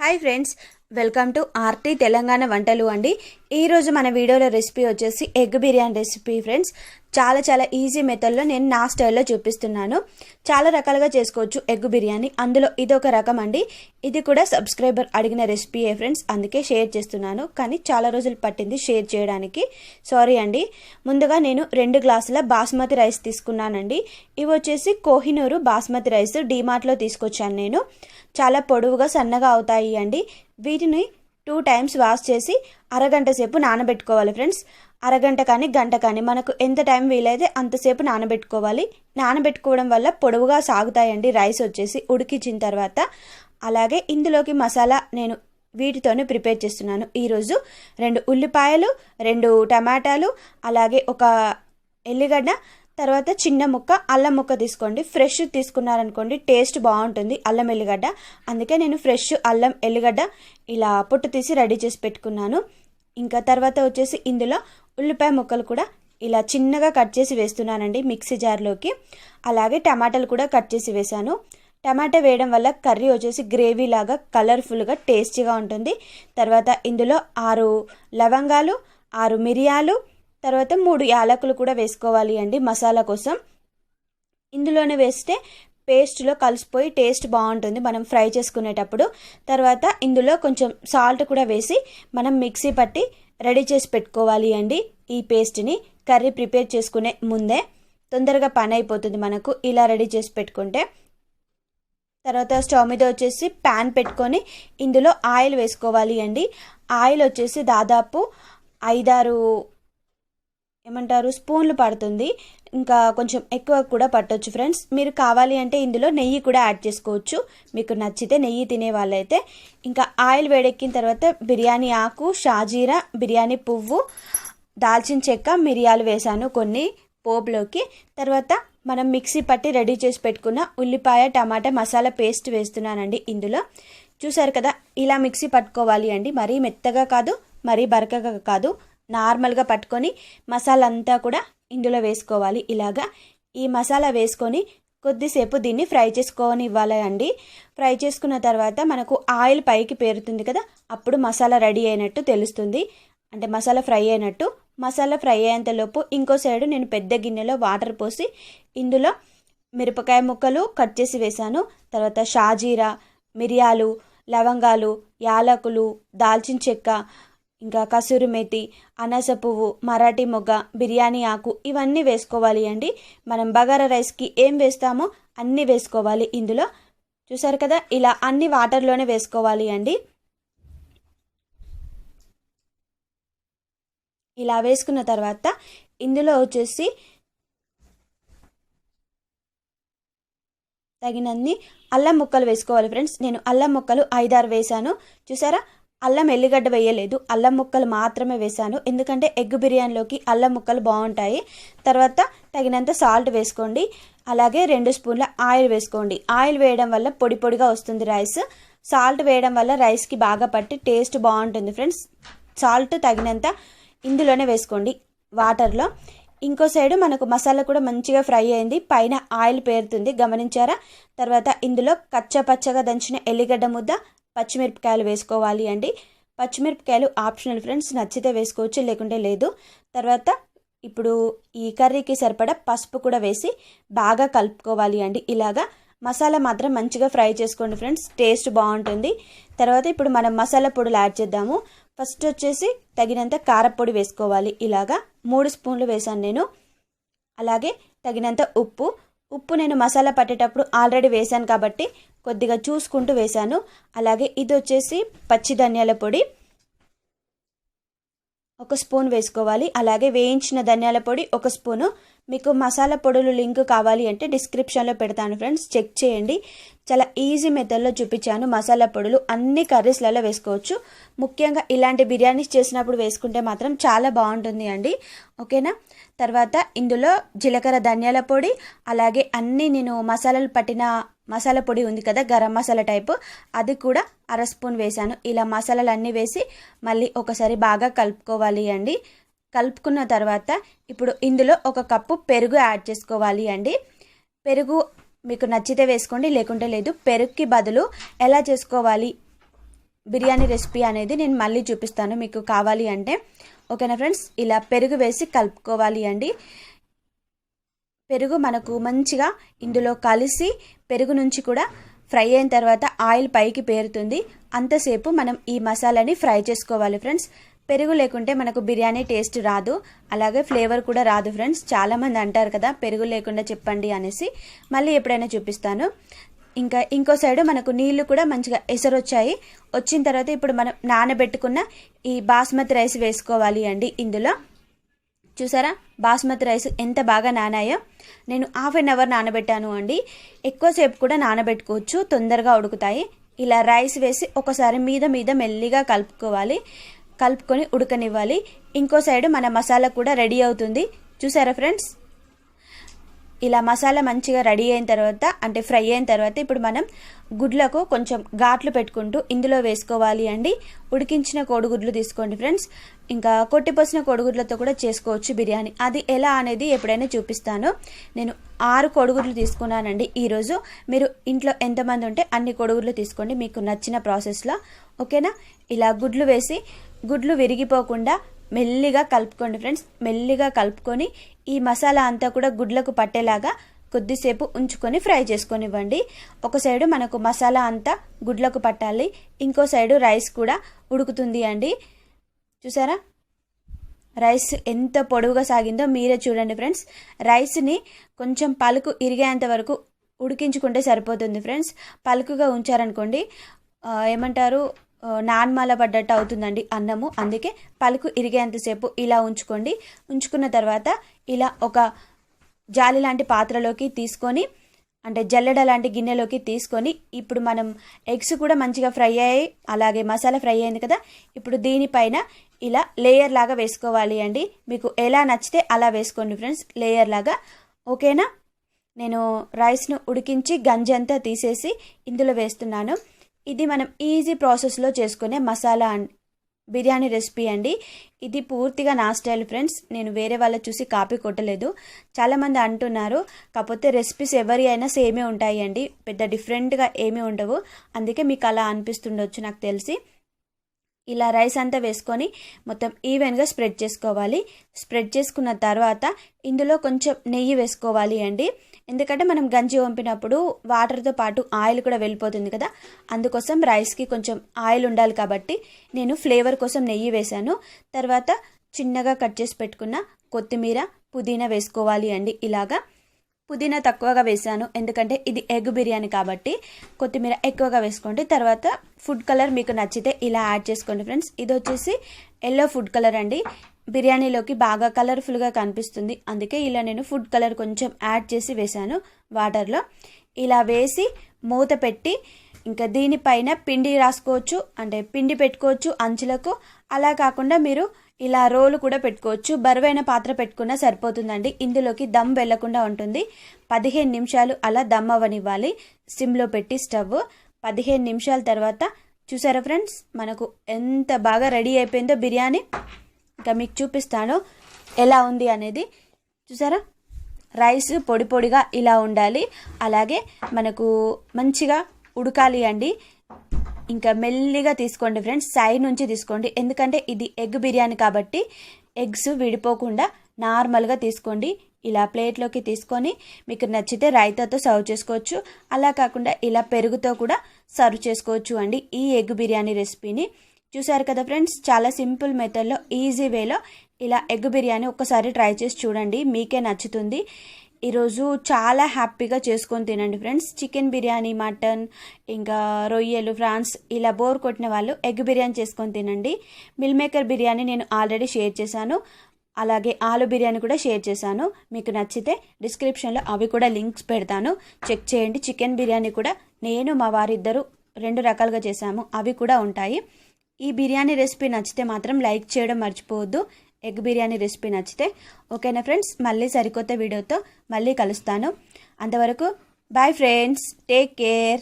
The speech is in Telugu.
Hi friends, welcome to RT Telangana వంటలు అండి. ఈరోజు మన వీడియోలో రెసిపీ వచ్చేసి ఎగ్ బిర్యానీ రెసిపీ ఫ్రెండ్స్. చాలా ఈజీ మెథడ్లో నేను నా స్టైల్లో చూపిస్తున్నాను. చాలా రకాలుగా చేసుకోవచ్చు ఎగ్ బిర్యానీ, అందులో ఇదొక రకం అండి. ఇది కూడా సబ్స్క్రైబర్ అడిగిన రెసిపీయే ఫ్రెండ్స్, అందుకే షేర్ చేస్తున్నాను. కానీ చాలా రోజులు పట్టింది షేర్ చేయడానికి, సారీ అండి. ముందుగా నేను 2 గ్లాసుల బాస్మతి రైస్ తీసుకున్నానండి. ఇవి వచ్చేసి కోహినూరు బాస్మతి రైస్, డీమార్ట్లో తీసుకొచ్చాను నేను. చాలా పొడవుగా సన్నగా అవుతాయి అండి. వీటిని 2 టైమ్స్ వాష్ చేసి అరగంట సేపు నానబెట్టుకోవాలి ఫ్రెండ్స్. అరగంట కానీ గంట కానీ మనకు ఎంత టైం వీలైతే అంతసేపు నానబెట్టుకోవాలి. నానబెట్టుకోవడం వల్ల పొడవుగా సాగుతాయండి రైస్ వచ్చేసి ఉడికించిన తర్వాత. అలాగే ఇందులోకి మసాలా నేను వీటితోనే ప్రిపేర్ చేస్తున్నాను ఈరోజు. 2 ఉల్లిపాయలు, 2 టమాటాలు, అలాగే ఒక ఎల్లిగడ్డ, తర్వాత చిన్న ముక్క అల్లం ముక్క తీసుకోండి. ఫ్రెష్ తీసుకున్నారనుకోండి టేస్ట్ బాగుంటుంది అల్లం ఎల్లిగడ్డ, అందుకే నేను ఫ్రెష్ అల్లం ఎల్లిగడ్డ ఇలా పొట్టు తీసి రెడీ చేసి పెట్టుకున్నాను. ఇంకా తర్వాత వచ్చేసి ఇందులో ఉల్లిపాయ ముక్కలు కూడా ఇలా చిన్నగా కట్ చేసి వేస్తున్నానండి మిక్సీ జార్లోకి. అలాగే టమాటాలు కూడా కట్ చేసి వేసాను. టమాటా వేయడం వల్ల కర్రీ వచ్చేసి గ్రేవీ లాగా కలర్ఫుల్గా టేస్టీగా ఉంటుంది. తర్వాత ఇందులో 6 లవంగాలు, 6 మిరియాలు, తర్వాత 3 యాలకులు కూడా వేసుకోవాలి అండి మసాలా కోసం. ఇందులోనే వేస్తే పేస్ట్లో కలిసిపోయి టేస్ట్ బాగుంటుంది మనం ఫ్రై చేసుకునేటప్పుడు. తర్వాత ఇందులో కొంచెం సాల్ట్ కూడా వేసి మనం మిక్సీ పట్టి రెడీ చేసి పెట్టుకోవాలి అండి. ఈ పేస్ట్ని కర్రీ ప్రిపేర్ చేసుకునే ముందే తొందరగా పని అయిపోతుంది మనకు ఇలా రెడీ చేసి పెట్టుకుంటే. తర్వాత స్టవ్ మీద వచ్చేసి ప్యాన్ పెట్టుకొని ఇందులో ఆయిల్ వేసుకోవాలి అండి. ఆయిల్ వచ్చేసి దాదాపు 5-6 స్పూన్లు పడుతుంది. ఇంకా కొంచెం ఎక్కువ కూడా పట్టొచ్చు ఫ్రెండ్స్. మీరు కావాలి అంటే ఇందులో నెయ్యి కూడా యాడ్ చేసుకోవచ్చు, మీకు నచ్చితే నెయ్యి తినే వాళ్ళైతే. ఇంకా ఆయిల్ వేడెక్కిన తర్వాత బిర్యానీ ఆకు, షాజీరా, బిర్యానీ పువ్వు, దాల్చిన చెక్క, మిరియాలు వేసాను కొన్ని పోపులోకి. తర్వాత మనం మిక్సీ పట్టి రెడీ చేసి పెట్టుకున్న ఉల్లిపాయ టమాటా మసాలా పేస్ట్ వేస్తున్నానండి ఇందులో. చూసారు కదా, ఇలా మిక్సీ పట్టుకోవాలి అండి. మరీ మెత్తగా కాదు, మరీ బరకగా కాదు, నార్మల్గా పట్టుకొని మసాలా అంతా కూడా ఇందులో వేసుకోవాలి. ఇలాగా ఈ మసాలా వేసుకొని కొద్దిసేపు దీన్ని ఫ్రై చేసుకొని ఇవ్వాలి అండి. ఫ్రై చేసుకున్న తర్వాత మనకు ఆయిల్ పైకి పేరుతుంది కదా, అప్పుడు మసాలా రెడీ అయినట్టు తెలుస్తుంది, అంటే మసాలా ఫ్రై అయినట్టు. మసాలా ఫ్రై అయ్యేంతలోపు ఇంకో సైడు నేను పెద్ద గిన్నెలో వాటర్ పోసి ఇందులో మిరపకాయ ముక్కలు కట్ చేసి వేసాను. తర్వాత షాజీరా, మిరియాలు, లవంగాలు, యాలకులు, దాల్చిన చెక్క, ఇంకా కసూరి మేతి, అనాస పువ్వు, మరాఠీ మొగ్గ, బిర్యానీ ఆకు, ఇవన్నీ వేసుకోవాలి అండి. మనం బగారా రైస్కి ఏం వేస్తామో అన్నీ వేసుకోవాలి ఇందులో. చూసారు కదా, ఇలా అన్ని వాటర్లోనే వేసుకోవాలి అండి. ఇలా వేసుకున్న తర్వాత ఇందులో వచ్చేసి తగినన్ని అల్లం ముక్కలు వేసుకోవాలి ఫ్రెండ్స్. నేను అల్లం ముక్కలు 5-6 వేసాను. చూసారా, అల్లం ఎల్లిగడ్డ వేయలేదు, అల్లం ముక్కలు మాత్రమే వేసాను, ఎందుకంటే ఎగ్ బిర్యానీలోకి అల్లం ముక్కలు బాగుంటాయి. తర్వాత తగినంత సాల్ట్ వేసుకోండి. అలాగే 2 స్పూన్ల ఆయిల్ వేసుకోండి. ఆయిల్ వేయడం వల్ల పొడి పొడిగా వస్తుంది రైస్. సాల్ట్ వేయడం వల్ల రైస్కి బాగా పట్టి టేస్ట్ బాగుంటుంది ఫ్రెండ్స్. సాల్ట్ తగినంత ఇందులోనే వేసుకోండి వాటర్లో. ఇంకో సైడు మనకు మసాలా కూడా మంచిగా ఫ్రై అయింది, పైన ఆయిల్ పేరుతుంది, గమనించారా. తర్వాత ఇందులో కచ్చపచ్చగా దంచిన ఎల్లిగడ్డ ముద్ద, పచ్చిమిరపకాయలు వేసుకోవాలి అండి. పచ్చిమిరపకాయలు ఆప్షనల్ ఫ్రెండ్స్, నచ్చితే వేసుకోవచ్చు, లేకుంటే లేదు. తర్వాత ఇప్పుడు ఈ కర్రీకి సరిపడా పసుపు కూడా వేసి బాగా కలుపుకోవాలి అండి. ఇలాగా మసాలా మాత్రం మంచిగా ఫ్రై చేసుకోండి ఫ్రెండ్స్, టేస్ట్ బాగుంటుంది. తర్వాత ఇప్పుడు మనం మసాలా పొడులు యాడ్ చేద్దాము. ఫస్ట్ వచ్చేసి తగినంత కారపొడి వేసుకోవాలి. ఇలాగా 3 స్పూన్లు వేసాను నేను. అలాగే తగినంత ఉప్పు నేను మసాలా పట్టేటప్పుడు ఆల్రెడీ వేసాను కాబట్టి కొద్దిగా చూసుకుంటూ వేసాను. అలాగే ఇది వచ్చేసి పచ్చి ధనియాల పొడి 1 స్పూన్ వేసుకోవాలి. అలాగే వేయించిన ధనియాల పొడి 1 స్పూను. మీకు మసాలా పొడులు లింక్ కావాలి అంటే డిస్క్రిప్షన్లో పెడతాను ఫ్రెండ్స్, చెక్ చేయండి. చాలా ఈజీ మెథడ్లో చూపించాను. మసాలా పొడులు అన్ని కర్రీస్లలో వేసుకోవచ్చు, ముఖ్యంగా ఇలాంటి బిర్యానీస్ చేసినప్పుడు వేసుకుంటే మాత్రం చాలా బాగుంటుంది అండి, ఓకేనా. తర్వాత ఇందులో జీలకర్ర ధనియాల పొడి, అలాగే అన్నీ నేను మసాలాలు పట్టిన మసాలా పొడి ఉంది కదా, గరం మసాలా టైపు, అది కూడా 1/2 స్పూన్ వేసాను. ఇలా మసాలాలు అన్నీ వేసి మళ్ళీ ఒకసారి బాగా కలుపుకోవాలి అండి. కలుపుకున్న తర్వాత ఇప్పుడు ఇందులో 1 కప్పు పెరుగు యాడ్ చేసుకోవాలి అండి. పెరుగు మీకు నచ్చితే వేసుకోండి, లేకుంటే లేదు. పెరుగుకి బదులు ఎలా చేసుకోవాలి బిర్యానీ రెసిపీ అనేది నేను మళ్ళీ చూపిస్తాను మీకు కావాలి అంటే. ఓకేనా ఫ్రెండ్స్, ఇలా పెరుగు వేసి కలుపుకోవాలి అండి. పెరుగు మనకు మంచిగా ఇందులో కలిసి పెరుగు నుంచి కూడా ఫ్రై అయిన తర్వాత ఆయిల్ పైకి పేరుతుంది. అంతసేపు మనం ఈ మసాలాని ఫ్రై చేసుకోవాలి ఫ్రెండ్స్. పెరుగు లేకుంటే మనకు బిర్యానీ టేస్ట్ రాదు, అలాగే ఫ్లేవర్ కూడా రాదు ఫ్రెండ్స్. చాలామంది అంటారు కదా పెరుగు లేకుండా చెప్పండి అనేసి. మళ్ళీ ఎప్పుడైనా చూపిస్తాను. ఇంకా ఇంకో సైడ్ మనకు నీళ్లు కూడా మంచిగా ఎసరొచ్చాయి. వచ్చిన తర్వాత ఇప్పుడు మనం నానబెట్టుకున్న ఈ బాస్మతి రైస్ వేసుకోవాలి అండి ఇందులో. చూసారా బాస్మతి రైస్ ఎంత బాగా నానాయో. నేను హాఫ్ అన్ అవర్ నానబెట్టాను అండి. ఎక్కువసేపు కూడా నానబెట్టుకోవచ్చు, తొందరగా ఉడుకుతాయి. ఇలా రైస్ వేసి ఒకసారి మీద మీద మెల్లిగా కలుపుకొని ఉడకనివ్వాలి. ఇంకో సైడ్ మన మసాలా కూడా రెడీ అవుతుంది. చూసారా ఫ్రెండ్స్, ఇలా మసాలా మంచిగా రెడీ అయిన తర్వాత అంటే ఫ్రై అయిన తర్వాత ఇప్పుడు మనం గుడ్లకు కొంచెం ఘాట్లు పెట్టుకుంటూ ఇందులో వేసుకోవాలి అండి. ఉడికించిన కోడిగుడ్లు తీసుకోండి ఫ్రెండ్స్. ఇంకా కొట్టిపోసిన కోడిగుడ్లతో కూడా చేసుకోవచ్చు బిర్యానీ. అది ఎలా అనేది ఎప్పుడైనా చూపిస్తాను. నేను 6 కోడిగుడ్లు తీసుకున్నానండి ఈరోజు. మీరు ఇంట్లో ఎంతమంది ఉంటే అన్ని కోడిగుడ్లు తీసుకోండి మీకు నచ్చిన ప్రాసెస్లో. ఓకేనా, ఇలా గుడ్లు వేసి గుడ్లు విరిగిపోకుండా మెల్లిగా కలుపుకోండి ఫ్రెండ్స్. మెల్లిగా కలుపుకొని ఈ మసాలా అంతా కూడా గుడ్లకు పట్టేలాగా కొద్దిసేపు ఉంచుకొని ఫ్రై చేసుకొనివ్వండి. ఒక సైడు మనకు మసాలా అంతా గుడ్లకు పట్టాలి, ఇంకో సైడు రైస్ కూడా ఉడుకుతుంది అండి. చూసారా రైస్ ఎంత పొడవుగా సాగిందో మీరే చూడండి ఫ్రెండ్స్. రైస్ని కొంచెం పలుకు ఇరిగేంత వరకు ఉడికించుకుంటే సరిపోతుంది ఫ్రెండ్స్. పలుకుగా ఉంచారనుకోండి ఏమంటారు నాన్మాల పడ్డట్టు అవుతుందండి అన్నము. అందుకే పలుకు ఇరిగేంతసేపు ఇలా ఉంచుకోండి. ఉంచుకున్న తర్వాత ఇలా ఒక జాలి లాంటి పాత్రలోకి తీసుకొని అంటే జల్లెడ లాంటి గిన్నెలోకి తీసుకొని ఇప్పుడు మనం ఎగ్స్ కూడా మంచిగా ఫ్రై అయ్యాయి, అలాగే మసాలా ఫ్రై అయింది కదా. ఇప్పుడు దీనిపైన ఇలా లేయర్ లాగా వేసుకోవాలి అండి. మీకు ఎలా నచ్చితే అలా వేసుకోండి ఫ్రెండ్స్, లేయర్ లాగా. ఓకేనా, నేను రైస్ను ఉడికించి గంజి అంతా తీసేసి ఇందులో వేస్తున్నాను. ఇది మనం ఈజీ ప్రాసెస్లో చేసుకునే మసాలా బిర్యానీ రెసిపీ అండి. ఇది పూర్తిగా నా స్టైల్ ఫ్రెండ్స్. నేను వేరే వాళ్ళ చూసి కాపీ కొట్టలేదు. చాలామంది అంటున్నారు, కాకపోతే రెసిపీస్ ఎవరి అయినా సేమే ఉంటాయి అండి, పెద్ద డిఫరెంట్గా ఏమీ ఉండవు. అందుకే మీకు అలా అనిపిస్తుండొచ్చు నాకు తెలిసి. ఇలా రైస్ అంతా వేసుకొని మొత్తం ఈవెన్గా స్ప్రెడ్ చేసుకోవాలి. స్ప్రెడ్ చేసుకున్న తర్వాత ఇందులో కొంచెం నెయ్యి వేసుకోవాలి అండి. ఎందుకంటే మనం గంజి వంపినప్పుడు వాటర్తో పాటు ఆయిల్ కూడా వెళ్ళిపోతుంది కదా, అందుకోసం రైస్కి కొంచెం ఆయిల్ ఉండాలి కాబట్టి నేను ఫ్లేవర్ కోసం నెయ్యి వేశాను. తర్వాత చిన్నగా కట్ చేసి పెట్టుకున్న కొత్తిమీర పుదీనా వేసుకోవాలి అండి. ఇలాగా పుదీనా తక్కువగా వేసాను ఎందుకంటే ఇది ఎగ్ బిర్యానీ కాబట్టి. కొత్తిమీర ఎక్కువగా వేసుకోండి. తర్వాత ఫుడ్ కలర్ మీకు నచ్చితే ఇలా యాడ్ చేసుకోండి ఫ్రెండ్స్. ఇది వచ్చేసి ఎల్లో ఫుడ్ కలర్ అండి. బిర్యానీలోకి బాగా కలర్ఫుల్గా కనిపిస్తుంది, అందుకే ఇలా నేను ఫుడ్ కలర్ కొంచెం యాడ్ చేసి వేసాను వాటర్లో. ఇలా వేసి మూత పెట్టి ఇంకా దీనిపైన పిండి రాసుకోవచ్చు, అంటే పిండి పెట్టుకోవచ్చు అంచులకు. అలా కాకుండా మీరు ఇలా రోలు కూడా పెట్టుకోవచ్చు. బరువైన పాత్ర పెట్టుకున్నా సరిపోతుందండి. ఇందులోకి దమ్ వెళ్ళకుండా ఉంటుంది. 15 నిమిషాలు అలా దమ్ అవ్వనివ్వాలి సిమ్లో పెట్టి స్టవ్. 15 నిమిషాల తర్వాత చూసారా ఫ్రెండ్స్ మనకు ఎంత బాగా రెడీ అయిపోయిందో బిర్యానీ. ఇంకా మీకు చూపిస్తాను ఎలా ఉంది అనేది. చూసారా రైస్ పొడి పొడిగా ఇలా ఉండాలి, అలాగే మనకు మంచిగా ఉడకాలి అండి. ఇంకా మెల్లిగా తీసుకోండి ఫ్రెండ్స్, సైడ్ నుంచి తీసుకోండి. ఎందుకంటే ఇది ఎగ్ బిర్యానీ కాబట్టి ఎగ్స్ విడిపోకుండా నార్మల్గా తీసుకోండి. ఇలా ప్లేట్లోకి తీసుకొని మీకు నచ్చితే రైతాతో సర్వ్ చేసుకోవచ్చు, అలా కాకుండా ఇలా పెరుగుతో కూడా సర్వ్ చేసుకోవచ్చు అండి ఈ ఎగ్ బిర్యానీ రెసిపీని. చూసారు కదా ఫ్రెండ్స్, చాలా సింపుల్ మెథడ్లో ఈజీ వేలో ఇలా ఎగ్ బిర్యానీ ఒక్కసారి ట్రై చేసి చూడండి, మీకే నచ్చుతుంది. ఈరోజు చాలా హ్యాపీగా చేసుకొని తినండి ఫ్రెండ్స్. చికెన్ బిర్యానీ, మటన్, ఇంకా రొయ్యలు, ఫ్రాన్స్ ఇలా బోర్ కొట్టిన వాళ్ళు ఎగ్ బిర్యానీ చేసుకొని తినండి. మిల్మేకర్ బిర్యానీ నేను ఆల్రెడీ షేర్ చేశాను, అలాగే ఆలు బిర్యానీ కూడా షేర్ చేశాను. మీకు నచ్చితే డిస్క్రిప్షన్లో అవి కూడా లింక్స్ పెడతాను, చెక్ చేయండి. చికెన్ బిర్యానీ కూడా నేను మా వారిద్దరు 2 రకాలుగా చేశాము, అవి కూడా ఉంటాయి. ఈ బిర్యానీ రెసిపీ నచ్చితే మాత్రం లైక్ చేయడం మర్చిపోవద్దు, ఎగ్ బిర్యానీ రెసిపీ నచ్చితే. ఓకేనా ఫ్రెండ్స్, మళ్ళీ సరికొత్త వీడియోతో మళ్ళీ కలుస్తాను. అంతవరకు బాయ్ ఫ్రెండ్స్, టేక్ కేర్.